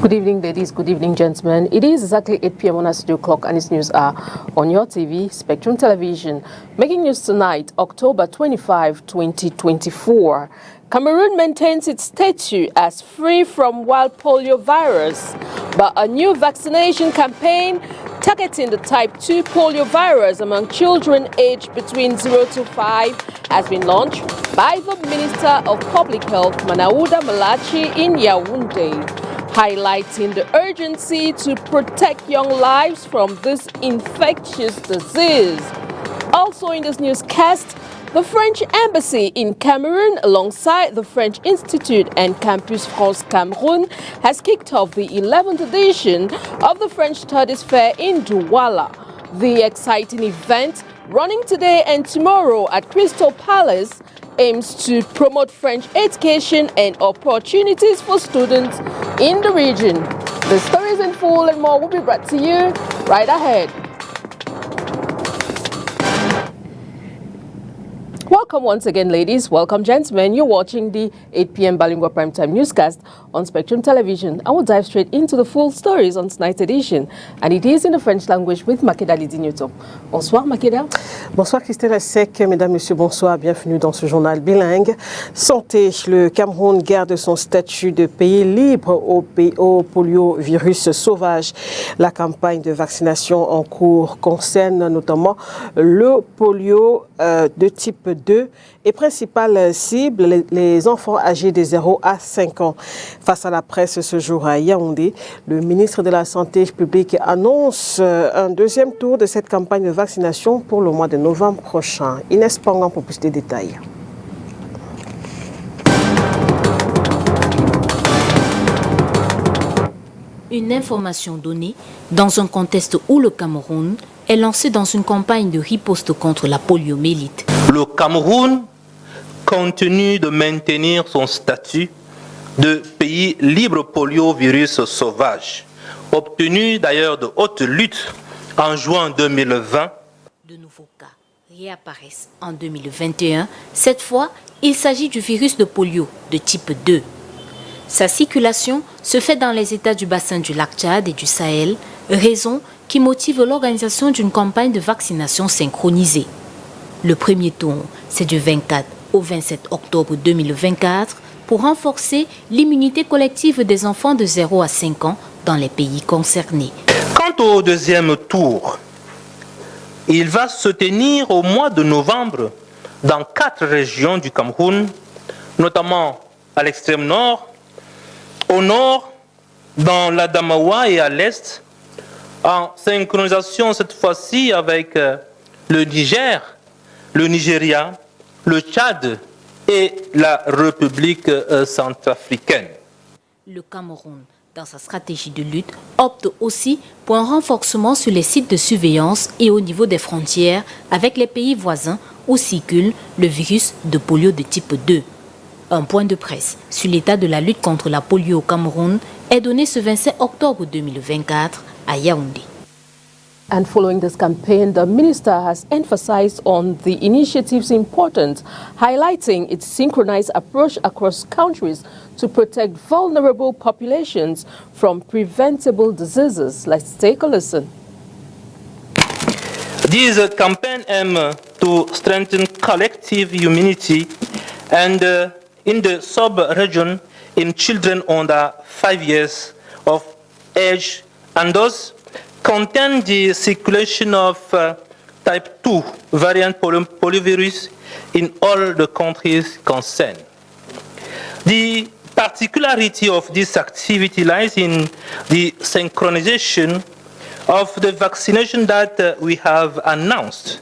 Good evening, ladies. Good evening, gentlemen. It is exactly 8 p.m. on our studio clock, and its news are on your TV, Spectrum Television. Making news tonight, October 25, 2024. Cameroon maintains its status as free from wild polio virus, but a new vaccination campaign targeting the type 2 polio virus among children aged between 0 to 5 has been launched by the Minister of Public Health, Manauda Malachi, in Yaoundé, highlighting the urgency to protect young lives from this infectious disease. Also in this newscast, the French Embassy in Cameroon, alongside the French Institute and Campus France Cameroon, has kicked off the 11th edition of the French Studies Fair in Douala. The exciting event, running today and tomorrow at Crystal Palace, aims to promote French education and opportunities for students in the region. The stories in full and more will be brought to you right ahead. Welcome once again, ladies. Welcome, gentlemen. You're watching the 8 p.m. Bilingual Primetime Newscast on Spectrum Television. I will dive straight into the full stories on tonight's edition. And it is in the French language with Makeda Lidinyoto. Bonsoir, Makeda. Bonsoir, Christelle Sec. Mesdames, Messieurs, bonsoir. Bienvenue dans ce journal bilingue. Santé. Le Cameroun garde son statut de pays libre au poliovirus sauvage. La campagne de vaccination en cours concerne notamment le polio de type 2 et principale cible, les enfants âgés de 0 à 5 ans. Face à la presse ce jour à Yaoundé, le ministre de la Santé publique annonce un deuxième tour de cette campagne de vaccination pour le mois de novembre prochain. Inès Pangan pour plus de détails. Une information donnée dans un contexte où le Cameroun est lancé dans une campagne de riposte contre la poliomyélite. Le Cameroun continue de maintenir son statut de pays libre poliovirus sauvage, obtenu d'ailleurs de haute lutte en juin 2020. De nouveaux cas réapparaissent en 2021. Cette fois, il s'agit du virus de polio de type 2. Sa circulation se fait dans les États du bassin du lac Tchad et du Sahel, raison qui motive l'organisation d'une campagne de vaccination synchronisée. Le premier tour, c'est du 24 au 27 octobre 2024 pour renforcer l'immunité collective des enfants de 0 à 5 ans dans les pays concernés. Quant au deuxième tour, il va se tenir au mois de novembre dans 4 régions du Cameroun, notamment à l'extrême nord, au nord, dans l'Adamawa et à l'est, en synchronisation cette fois-ci avec le Niger, le Nigeria, le Tchad et la République centrafricaine. Le Cameroun, dans sa stratégie de lutte, opte aussi pour un renforcement sur les sites de surveillance et au niveau des frontières avec les pays voisins où circule le virus de polio de type 2. Un point de presse sur l'état de la lutte contre la polio au Cameroun est donné ce 27 octobre 2024 à Yaoundé. And following this campaign, the minister has emphasized on the initiative's importance, highlighting its synchronized approach across countries to protect vulnerable populations from preventable diseases. Let's take a listen. This campaign aims to strengthen collective immunity and in the sub-region in children under 5 years of age and those contain the circulation of type 2 variant poliovirus in all the countries concerned. The particularity of this activity lies in the synchronization of the vaccination that we have announced,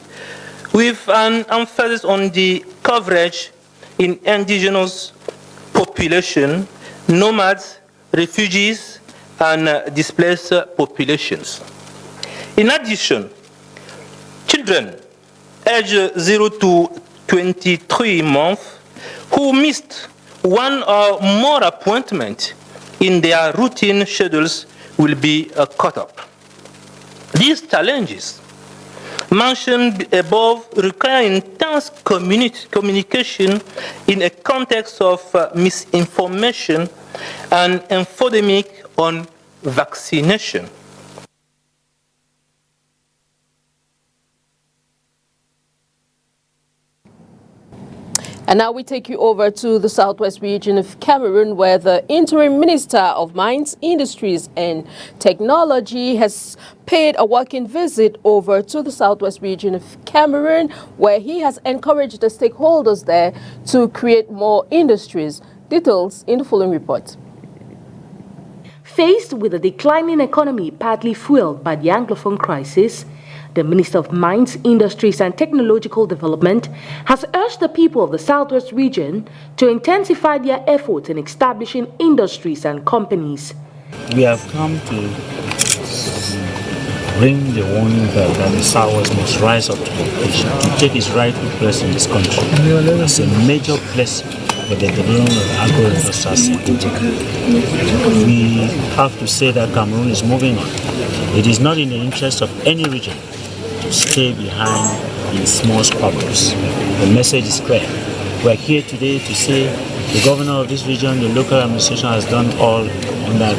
with an emphasis on the coverage in indigenous population, nomads, refugees, and displaced populations. In addition, children aged 0 to 23 months who missed one or more appointments in their routine schedules will be caught up. These challenges mentioned above require intense communication in a context of misinformation and epidemic on vaccination. And now we take you over to the southwest region of Cameroon, where the interim Minister of Mines, Industries and Technology has paid a working visit over to the southwest region of Cameroon, where he has encouraged the stakeholders there to create more industries. Details in the following report. Faced with a declining economy partly fueled by the Anglophone crisis, the Minister of Mines, Industries and Technological Development has urged the people of the Southwest region to intensify their efforts in establishing industries and companies. We have come to ring the warning bell that the Southwest must rise up to the occasion to take its rightful place in this country as a major place for the development of the agro-industrial sector. We have to say that Cameroon is moving on. It is not in the interest of any region to stay behind in small squabbles. The message is clear. We are here today to say the governor of this region, the local administration has done all under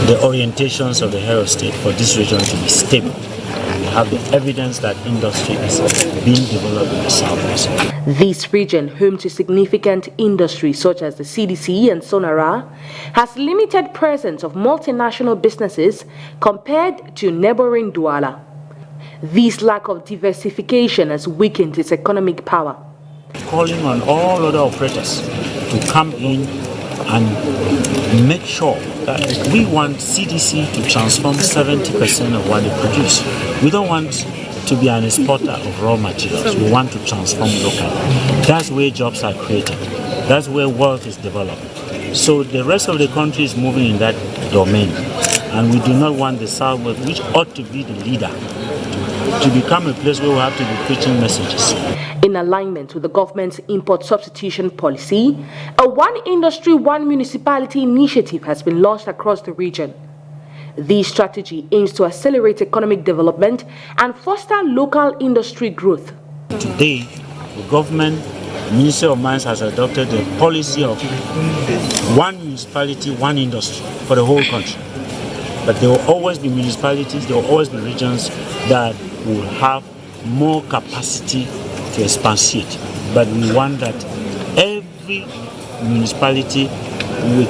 the orientations of the head of state for this region to be stable. We have the evidence that industry is being developed in the southwest. This region, home to significant industries such as the CDC and Sonara, has limited presence of multinational businesses compared to neighboring Douala. This lack of diversification has weakened its economic power. Calling on all other operators to come in and make sure that we want CDC to transform 70% of what they produce. We don't want to be an exporter of raw materials. We want to transform locally. That's where jobs are created. That's where wealth is developed. So the rest of the country is moving in that domain. And we do not want the Southwest, which ought to be the leader, to become a place where we have to be preaching messages. In alignment with the government's import substitution policy, a One Industry, One Municipality initiative has been launched across the region. This strategy aims to accelerate economic development and foster local industry growth. Today, the government, the Ministry of Mines has adopted a policy of one municipality, one industry for the whole country. But there will always be municipalities, there will always be regions that will have more capacity to expatiate. But we want that every municipality with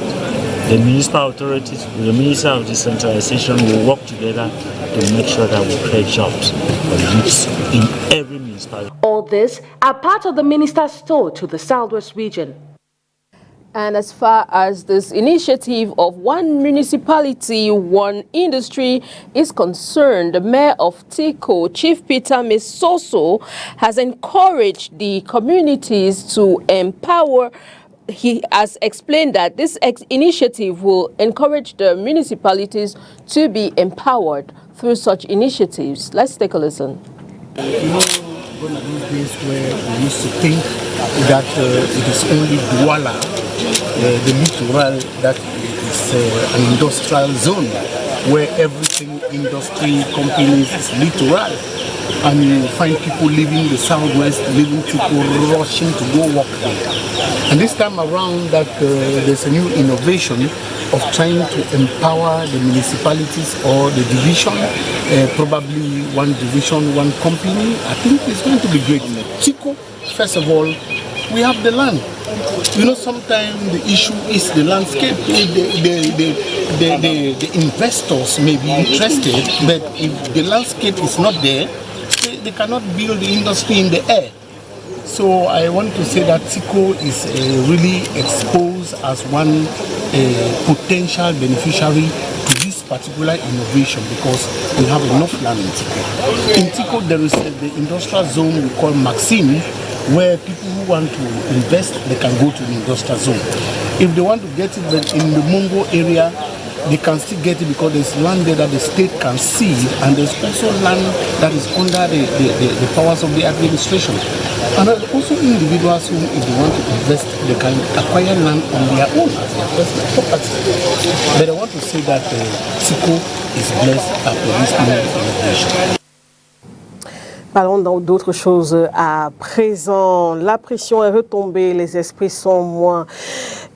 the municipal authorities, with the Minister of Decentralization will work together to make sure that we create jobs for the youths in every municipality. All this are part of the minister's tour to the Southwest region. And as far as this initiative of one municipality, one industry is concerned, the mayor of Tiko, Chief Peter Mesoso, has encouraged the communities to empower. He has explained that this initiative will encourage the municipalities to be empowered through such initiatives. Let's take a listen. One of those days where we used to think that it is only Douala, the littoral, that is an industrial zone where everything, industry, companies is littoral. And you find people leaving the southwest, leaving people rushing to go work there. And this time around that there's a new innovation of trying to empower the municipalities or the division, probably one division, one company. I think it's going to be great. Tiko, first of all, we have the land. You know, sometimes the issue is the landscape. The investors may be interested, but if the landscape is not there, they cannot build the industry in the air. So I want to say that Tiko is really exposed as one potential beneficiary to this particular innovation because we have enough land in Tiko. In Tiko there is the industrial zone we call Maxime, where people who want to invest, they can go to the industrial zone. If they want to get it in the Mongo area, they can still get it because there's land there that the state can seed, and there's also land that is under the powers of the administration. And also individuals who, if they want to invest, they can acquire land on their own as their personal property. But I want to say that Tiko is blessed after this new innovation. Parlons d'autres choses à présent. La pression est retombée, les esprits sont moins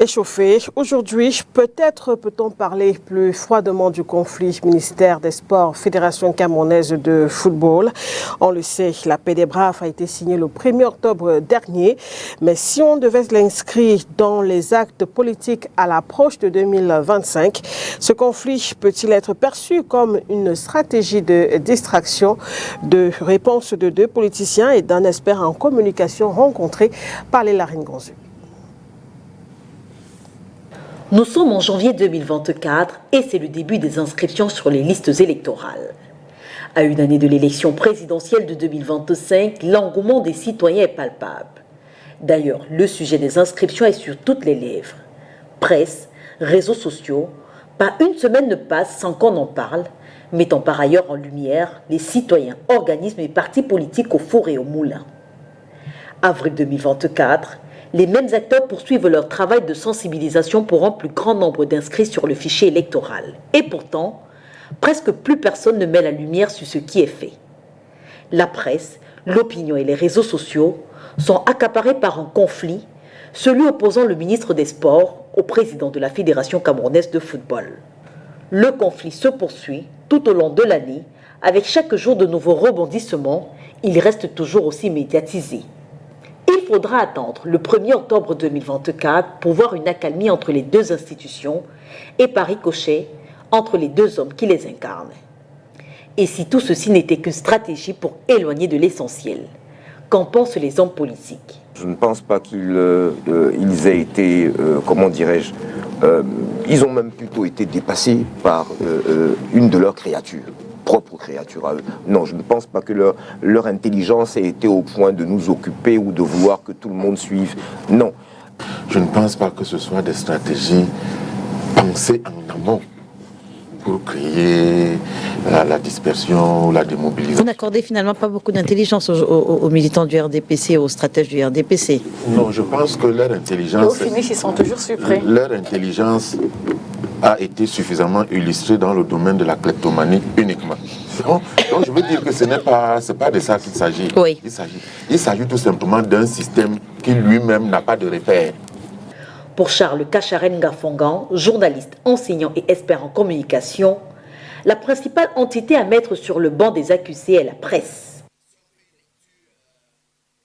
échauffé. Aujourd'hui, peut-être peut-on parler plus froidement du conflit ministère des Sports, Fédération camerounaise de football. On le sait, la paix des braves a été signée le 1er octobre dernier. Mais si on devait l'inscrire dans les actes politiques à l'approche de 2025, ce conflit peut-il être perçu comme une stratégie de distraction, de réponse de deux politiciens et d'un expert en communication rencontré par les Larine Gonzu? Nous sommes en janvier 2024 et c'est le début des inscriptions sur les listes électorales. À une année de l'élection présidentielle de 2025, l'engouement des citoyens est palpable. D'ailleurs, le sujet des inscriptions est sur toutes les lèvres. Presse, réseaux sociaux, pas une semaine ne passe sans qu'on en parle, mettant par ailleurs en lumière les citoyens, organismes et partis politiques au four et au moulin. Avril 2024, les mêmes acteurs poursuivent leur travail de sensibilisation pour un plus grand nombre d'inscrits sur le fichier électoral. Et pourtant, presque plus personne ne met la lumière sur ce qui est fait. La presse, l'opinion et les réseaux sociaux sont accaparés par un conflit, celui opposant le ministre des Sports au président de la Fédération camerounaise de football. Le conflit se poursuit tout au long de l'année, avec chaque jour de nouveaux rebondissements, il reste toujours aussi médiatisé. Il faudra attendre le 1er octobre 2024 pour voir une accalmie entre les deux institutions et par ricochet entre les deux hommes qui les incarnent. Et si tout ceci n'était qu'une stratégie pour éloigner de l'essentiel, qu'en pensent les hommes politiques? Je ne pense pas qu'ils aient été, comment dirais-je, ils ont même plutôt été dépassés par une de leurs créatures. Propre créature à eux. Non, je ne pense pas que leur intelligence ait été au point de nous occuper ou de vouloir que tout le monde suive. Non. Je ne pense pas que ce soit des stratégies pensées en amont pour créer la dispersion ou la démobilisation. Vous n'accordez finalement pas beaucoup d'intelligence aux militants du RDPC, aux stratèges du RDPC? Non, je pense que leur intelligence... Au finish, ils sont toujours surpris. Leur intelligence a été suffisamment illustré dans le domaine de la kleptomanie uniquement. Donc je veux dire que ce n'est pas de ça qu'il s'agit. Oui. Il s'agit tout simplement d'un système qui lui-même n'a pas de repère. Pour Charles Kacharen Gafongan, journaliste, enseignant et expert en communication, la principale entité à mettre sur le banc des accusés est la presse.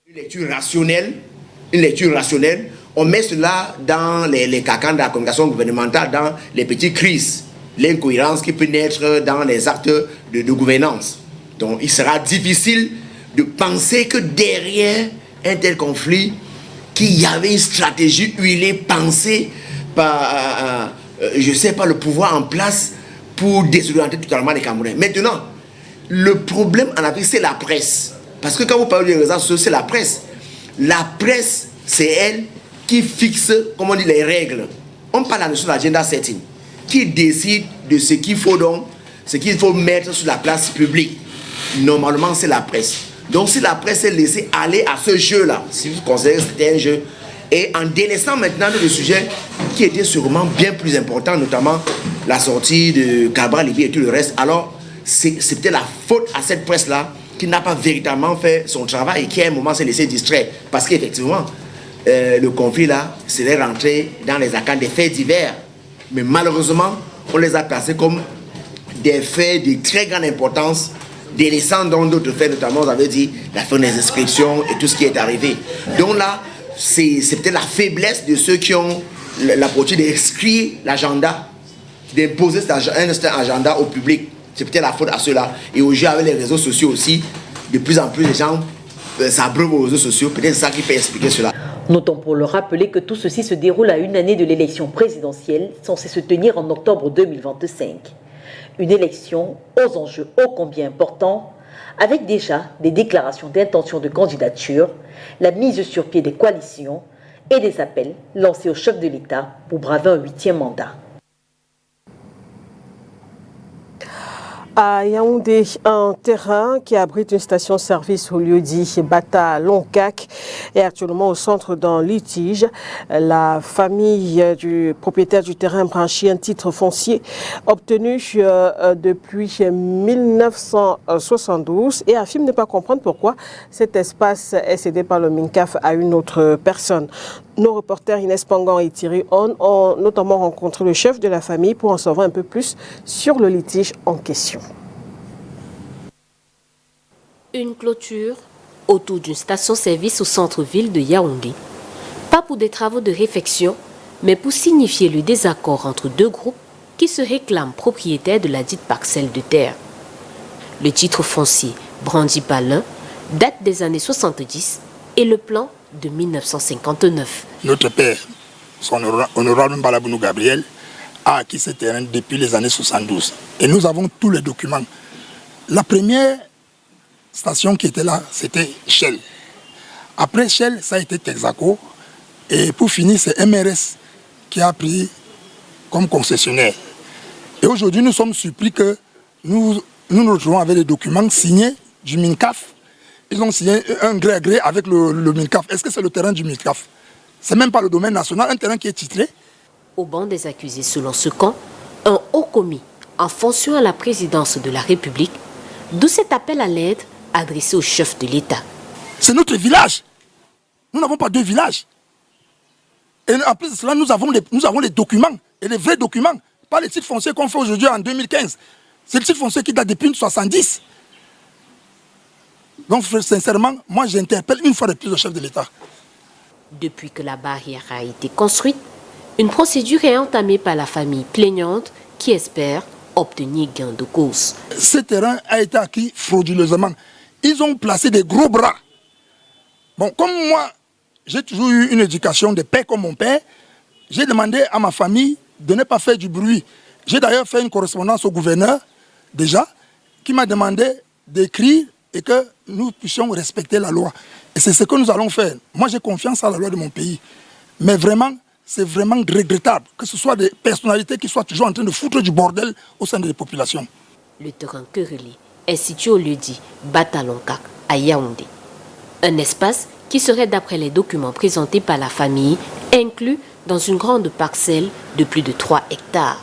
Une lecture rationnelle. On met cela dans les carcans de la communication gouvernementale, dans les petites crises, l'incohérence qui peut naître dans les actes de gouvernance. Donc il sera difficile de penser que derrière un tel conflit, qu'il y avait une stratégie huilée, pensée par, je ne sais pas, le pouvoir en place pour désorienter totalement les Camerounais. Maintenant, le problème en Afrique, c'est la presse. Parce que quand vous parlez des réseaux sociaux, c'est la presse. La presse, c'est elle qui fixe, comment on dit, les règles. On parle de la notion d'agenda setting, qui décide de ce qu'il faut donc, ce qu'il faut mettre sur la place publique. Normalement, c'est la presse. Donc, si la presse est laissée aller à ce jeu-là, si vous considérez que c'était un jeu, et en délaissant maintenant le sujet qui était sûrement bien plus important, notamment la sortie de Cabral Libye et tout le reste, alors c'était la faute à cette presse-là qui n'a pas véritablement fait son travail et qui à un moment s'est laissé distraire. Parce qu'effectivement, le conflit là, c'est rentré dans les arcanes des faits divers. Mais malheureusement, on les a placés comme des faits de très grande importance, délaissant donc d'autres faits, notamment, vous avez dit, la fin des inscriptions et tout ce qui est arrivé. Donc là, c'est peut-être la faiblesse de ceux qui ont l'approche d'inscrire l'agenda, d'imposer un agenda au public. C'est peut-être la faute à ceux-là. Et aujourd'hui, avec les réseaux sociaux aussi, de plus en plus, les gens s'abreuvent aux réseaux sociaux. Peut-être ça qui peut expliquer cela. Notons pour le rappeler que tout ceci se déroule à une année de l'élection présidentielle censée se tenir en octobre 2025. Une élection aux enjeux ô combien importants, avec déjà des déclarations d'intention de candidature, la mise sur pied des coalitions et des appels lancés au chef de l'État pour braver un 8e mandat. À Yaoundé, un terrain qui abrite une station-service au lieu-dit Bata-Loncac est actuellement au centre d'un litige. La famille du propriétaire du terrain branchit un titre foncier obtenu depuis 1972 et affirme ne pas comprendre pourquoi cet espace est cédé par le MINCAF à une autre personne. Nos reporters Inès Pangan et Thierry On ont notamment rencontré le chef de la famille pour en savoir un peu plus sur le litige en question. Une clôture autour d'une station-service au centre-ville de Yaoundé. Pas pour des travaux de réfection, mais pour signifier le désaccord entre deux groupes qui se réclament propriétaires de la dite parcelle de terre. Le titre foncier brandi par l'un date des années 70 et le plan de 1959. Notre père, son honorable Balabounou Gabriel, a acquis ce terrain depuis les années 72. Et nous avons tous les documents. La première station qui était là, c'était Shell. Après Shell, ça a été Texaco. Et pour finir, c'est MRS qui a pris comme concessionnaire. Et aujourd'hui, nous sommes surpris que nous nous retrouvons avec des documents signés du MINCAF. Ils ont signé un gré à gré avec le MINCAF. Est-ce que c'est le terrain du MINCAF? C'est même pas le domaine national, un terrain qui est titré. Au banc des accusés, selon ce camp, un haut commis en fonction à la présidence de la République, d'où cet appel à l'aide adressé au chef de l'État. C'est notre village. Nous n'avons pas deux villages. Et en plus de cela, nous avons les documents, et les vrais documents, pas les titres fonciers qu'on fait aujourd'hui en 2015. C'est le titre foncier qui date depuis 1970. Donc, sincèrement, moi j'interpelle une fois de plus le chef de l'État. Depuis que la barrière a été construite, une procédure est entamée par la famille plaignante qui espère obtenir gain de cause. Ce terrain a été acquis frauduleusement. Ils ont placé des gros bras. Bon, comme moi, j'ai toujours eu une éducation de paix comme mon père, j'ai demandé à ma famille de ne pas faire du bruit. J'ai d'ailleurs fait une correspondance au gouverneur, déjà, qui m'a demandé d'écrire et que nous puissions respecter la loi. Et c'est ce que nous allons faire. Moi, j'ai confiance à la loi de mon pays. Mais vraiment, c'est vraiment regrettable que ce soit des personnalités qui soient toujours en train de foutre du bordel au sein des populations. Le terrain querellé est situé au lieu-dit Batalonkak, à Yaoundé. Un espace qui serait, d'après les documents présentés par la famille, inclus dans une grande parcelle de plus de 3 hectares.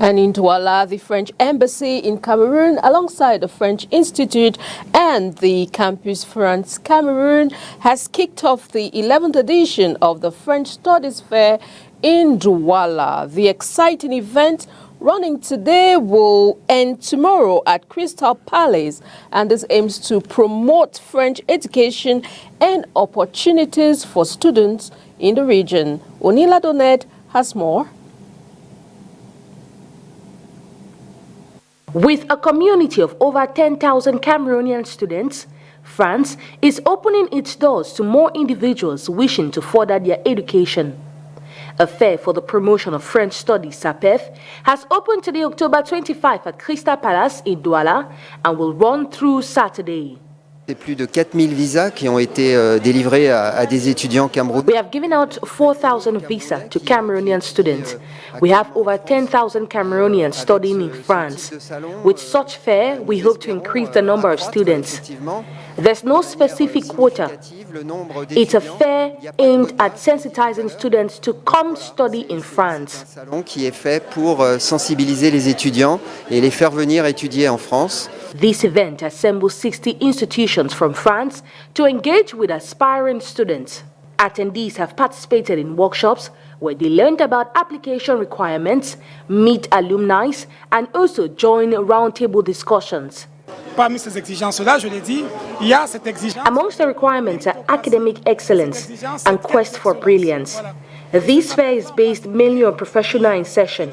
And in Douala, the French Embassy in Cameroon, alongside the French Institute and the Campus France Cameroon, has kicked off the 11th edition of the French Studies Fair in Douala. The exciting event running today will end tomorrow at Crystal Palace, and this aims to promote French education and opportunities for students in the region. Onila Donet has more. With a community of over 10,000 Cameroonian students, France is opening its doors to more individuals wishing to further their education. A fair for the promotion of French studies, SAPEF, has opened today, October 25, at Crystal Palace in Douala and will run through Saturday. C'est plus de 4000 visas qui ont été délivrés à des étudiants camerounais. We have given out 4,000 visas to Cameroonian students. We have over 10,000 Cameroonians studying in France. With such fair, we hope to increase the number of students. There's no specific quota. It's a fair aimed at sensitizing students to come study in France. Un salon qui est fait pour sensibiliser les étudiants et les faire venir étudier en France. This event assembles 60 institutions from France to engage with aspiring students. Attendees have participated in workshops where they learned about application requirements, meet alumni, and also join roundtable discussions. Parmi ces exigences-là, je l'ai dit, il y a cette exigence. Amongst the requirements are academic excellence and quest for brilliance. This fair is based mainly on professional insertion.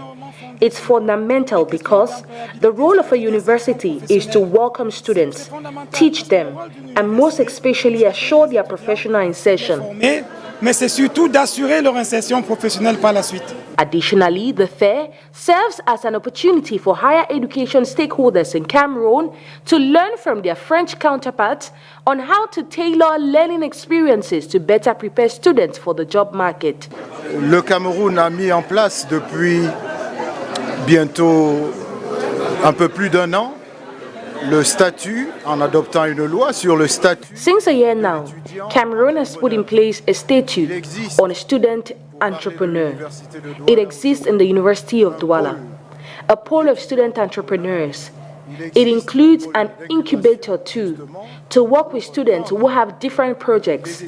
It's fundamental because the role of a university is to welcome students, teach them, and most especially assure their professional insertion. Mais c'est surtout d'assurer leur insertion professionnelle par la suite. Additionally, the fair serves as an opportunity for higher education stakeholders in Cameroon to learn from their French counterparts on how to tailor learning experiences to better prepare students for the job market. Le Cameroun a mis en place depuis bientôt un peu plus d'un an le statut en adoptant une loi sur le statut. Since a year now, Cameroon has put in place a statute on a student entrepreneur. It exists in the University of Douala. A pool of student entrepreneurs, It includes an incubator too, to work with students who have different projects.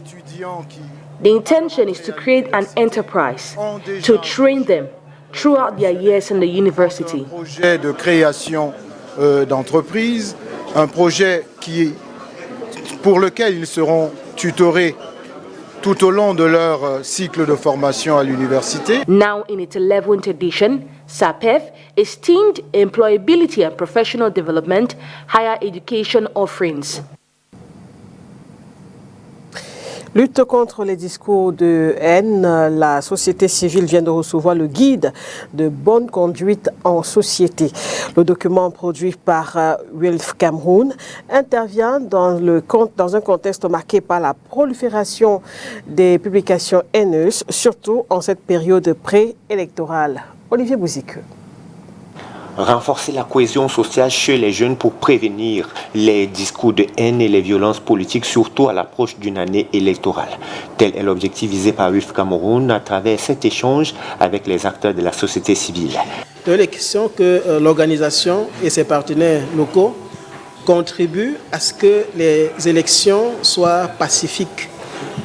The intention is to create an enterprise, to train them throughout their years in the university. Un projet de création d'entreprise, un projet pour lequel ils seront tutorés tout au long de leur cycle de formation à l'université. Now in its 11th edition, SAPEF is themed Employability and Professional Development Higher Education Offerings. Lutte contre les discours de haine, la société civile vient de recevoir le guide de bonne conduite en société. Le document produit par Wealth Cameroun intervient dans un contexte marqué par la prolifération des publications haineuses, surtout en cette période préélectorale. Olivier Bouzique. Renforcer la cohésion sociale chez les jeunes pour prévenir les discours de haine et les violences politiques, surtout à l'approche d'une année électorale. Tel est l'objectif visé par WIF Cameroun à travers cet échange avec les acteurs de la société civile. Il est question que l'organisation et ses partenaires locaux contribuent à ce que les élections soient pacifiques,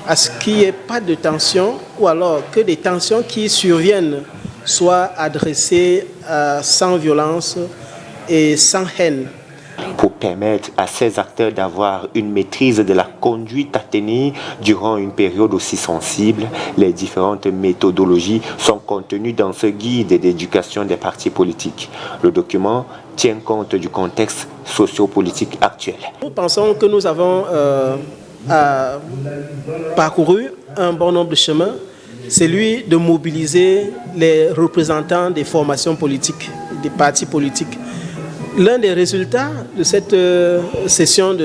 à ce qu'il n'y ait pas de tension ou alors que des tensions qui surviennent soient adressées sans violence et sans haine. Pour permettre à ces acteurs d'avoir une maîtrise de la conduite à tenir durant une période aussi sensible, les différentes méthodologies sont contenues dans ce guide d'éducation des partis politiques. Le document tient compte du contexte sociopolitique actuel. Nous pensons que nous avons parcouru un bon nombre de chemins. C'est lui de mobiliser les représentants des formations politiques, des partis politiques. L'un des résultats de cette session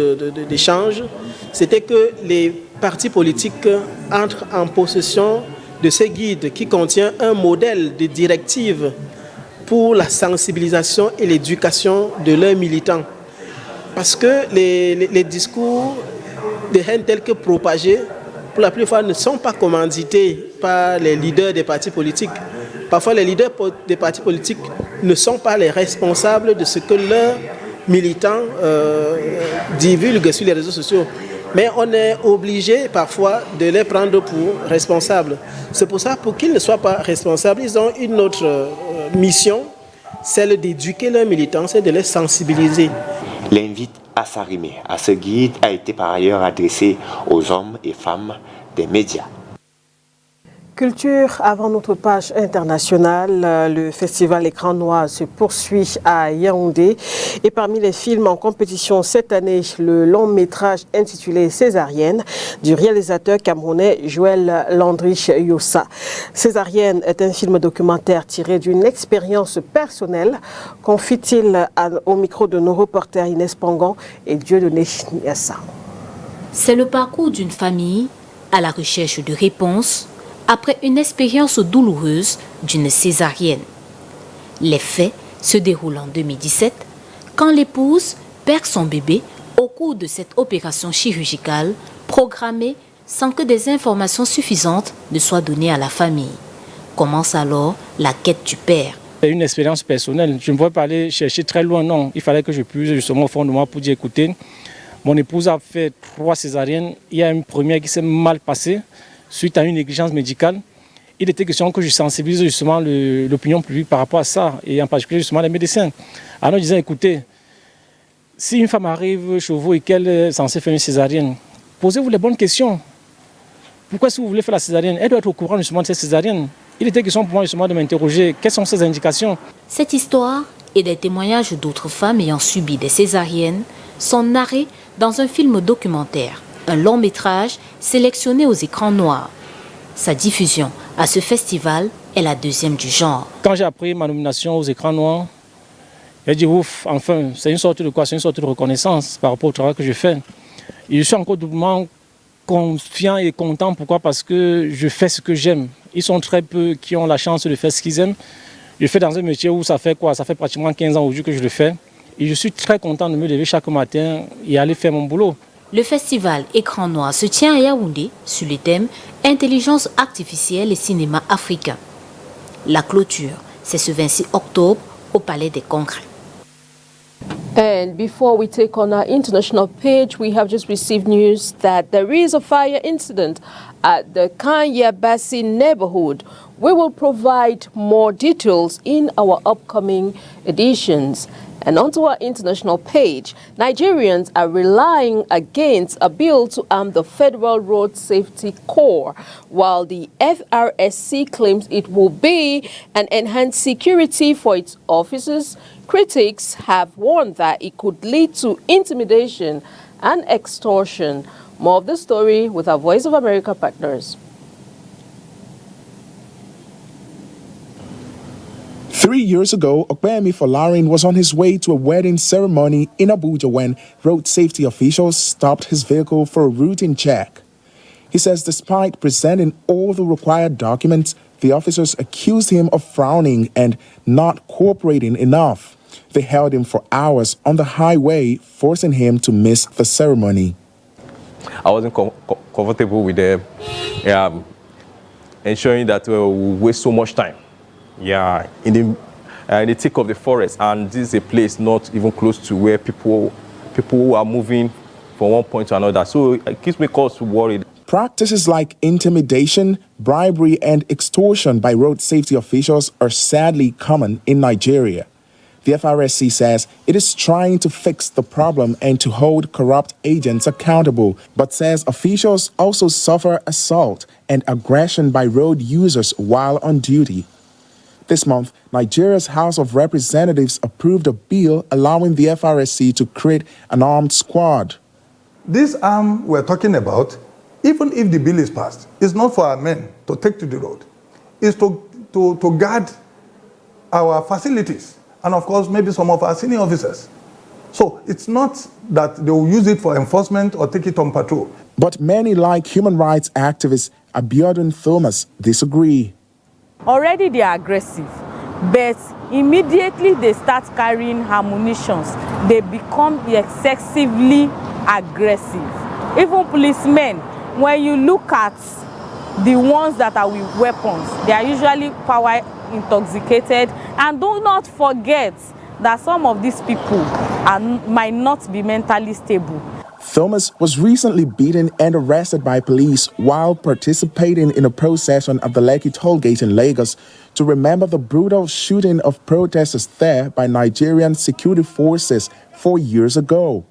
d'échange, c'était que les partis politiques entrent en possession de ce guide qui contient un modèle de directive pour la sensibilisation et l'éducation de leurs militants. Parce que les discours de haine tels que propagés, pour la plupart, ne sont pas commandités par les leaders des partis politiques. Parfois, les leaders des partis politiques ne sont pas les responsables de ce que leurs militants divulguent sur les réseaux sociaux. Mais on est obligé parfois de les prendre pour responsables. C'est pour ça, pour qu'ils ne soient pas responsables, ils ont une autre mission, celle d'éduquer leurs militants, c'est de les sensibiliser. L'invite à s'arrimer à ce guide a été par ailleurs adressé aux hommes et femmes des médias. Culture, avant notre page internationale, le festival Écran Noir se poursuit à Yaoundé. Et parmi les films en compétition cette année, le long métrage intitulé Césarienne du réalisateur camerounais Joël Landry-Yossa. Césarienne est un film documentaire tiré d'une expérience personnelle, confie-t-il au micro de nos reporters Inès Pangan et Dieudonné Niassa. C'est le parcours d'une famille à la recherche de réponses après une expérience douloureuse d'une césarienne. Les faits se déroulent en 2017, quand l'épouse perd son bébé au cours de cette opération chirurgicale programmée sans que des informations suffisantes ne soient données à la famille. Commence alors la quête du père. C'est une expérience personnelle. Je ne pouvais pas aller chercher très loin, non. Il fallait que je puisse justement au fond de moi pour dire, écoutez, mon épouse a fait 3 césariennes. Il y a une première qui s'est mal passée suite à une négligence médicale. Il était question que je sensibilise justement l'opinion publique par rapport à ça, et en particulier justement les médecins. Alors je disais, écoutez, si une femme arrive chez vous et qu'elle est censée faire une césarienne, posez-vous les bonnes questions. Pourquoi si vous voulez faire la césarienne, elle doit être au courant justement de cette césarienne. Il était question pour moi justement de m'interroger, quelles sont ces indications? Cette histoire et des témoignages d'autres femmes ayant subi des césariennes sont narrés dans un film documentaire, un long métrage sélectionné aux écrans noirs. Sa diffusion à ce festival est la 2e du genre. Quand j'ai appris ma nomination aux écrans noirs, j'ai dit ouf, enfin, c'est une sorte de quoi? C'est une sorte de reconnaissance par rapport au travail que je fais. Et je suis encore doublement confiant et content. Pourquoi? Parce que je fais ce que j'aime. Ils sont très peu qui ont la chance de faire ce qu'ils aiment. Je fais dans un métier où ça fait quoi? Ça fait pratiquement 15 ans aujourd'hui que je le fais. Et je suis très content de me lever chaque matin et aller faire mon boulot. Le festival Écran Noir se tient à Yaoundé sur le thème Intelligence artificielle et cinéma africain. La clôture, c'est ce 26 octobre au Palais des Congrès. And before we take on our international page, we have just received news that there is a fire incident at the Kanyabasi neighborhood. We will provide more details in our upcoming editions. And onto our international page, Nigerians are relying against a bill to arm the Federal Road Safety Corps, while the FRSC claims it will be an enhanced security for its officers. Critics have warned that it could lead to intimidation and extortion. More of the story with our Voice of America partners. 3 years ago, Okpeyemi Folarin was on his way to a wedding ceremony in Abuja when road safety officials stopped his vehicle for a routine check. He says despite presenting all the required documents, the officers accused him of frowning and not cooperating enough. They held him for hours on the highway, forcing him to miss the ceremony. I wasn't comfortable with them ensuring that we waste so much time. Yeah, in the thick of the forest, and this is a place not even close to where people are moving from one point to another. So it keeps me cause worried. Practices like intimidation, bribery, and extortion by road safety officials are sadly common in Nigeria. The FRSC says it is trying to fix the problem and to hold corrupt agents accountable, but says officials also suffer assault and aggression by road users while on duty. This month, Nigeria's House of Representatives approved a bill allowing the FRSC to create an armed squad. This arm we're talking about, even if the bill is passed, is not for our men to take to the road. It's to guard our facilities and, of course, maybe some of our senior officers. So it's not that they will use it for enforcement or take it on patrol. But many, like human rights activist Abiodun Thomas, disagree. Already they are aggressive, but immediately they start carrying ammunition, they become excessively aggressive. Even policemen, when you look at the ones that are with weapons, they are usually power intoxicated. And do not forget that some of these people might not be mentally stable. Thomas was recently beaten and arrested by police while participating in a procession at the Lekki Tollgate in Lagos to remember the brutal shooting of protesters there by Nigerian security forces 4 years ago.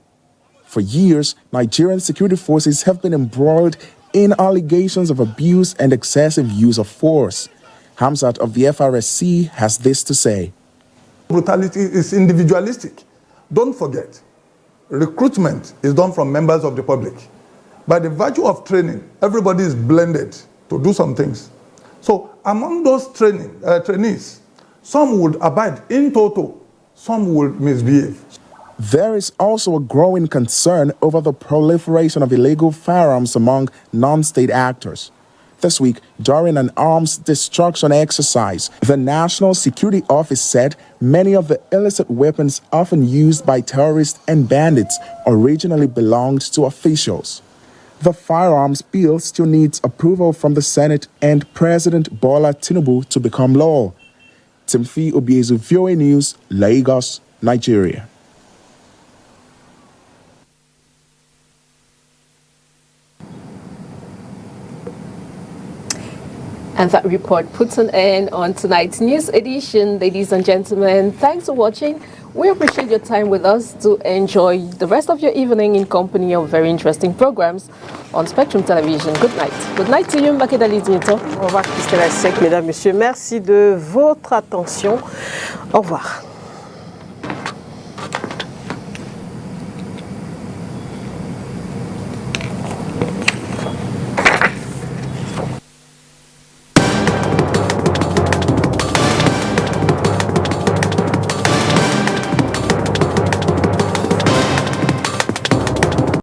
For years, Nigerian security forces have been embroiled in allegations of abuse and excessive use of force. Hamzat of the FRSC has this to say. Brutality is individualistic. Don't forget, recruitment is done from members of the public. By the virtue of training, everybody is blended to do some things. So among those trainees, some would abide in total, some would misbehave. There is also a growing concern over the proliferation of illegal firearms among non-state actors. This week, during an arms destruction exercise, the National Security Office said many of the illicit weapons often used by terrorists and bandits originally belonged to officials. The firearms bill still needs approval from the Senate and President Bola Tinubu to become law. Timothy Obiezu, VOA News, Lagos, Nigeria. And that report puts an end on tonight's news edition. Ladies and gentlemen, thanks for watching. We appreciate your time with us to enjoy the rest of your evening in company of very interesting programs on Spectrum Television. Good night. Good night to you, Mbakeda Lizinito. Au revoir, Christelle Sec, mesdames, messieurs. Merci de votre attention. Au revoir.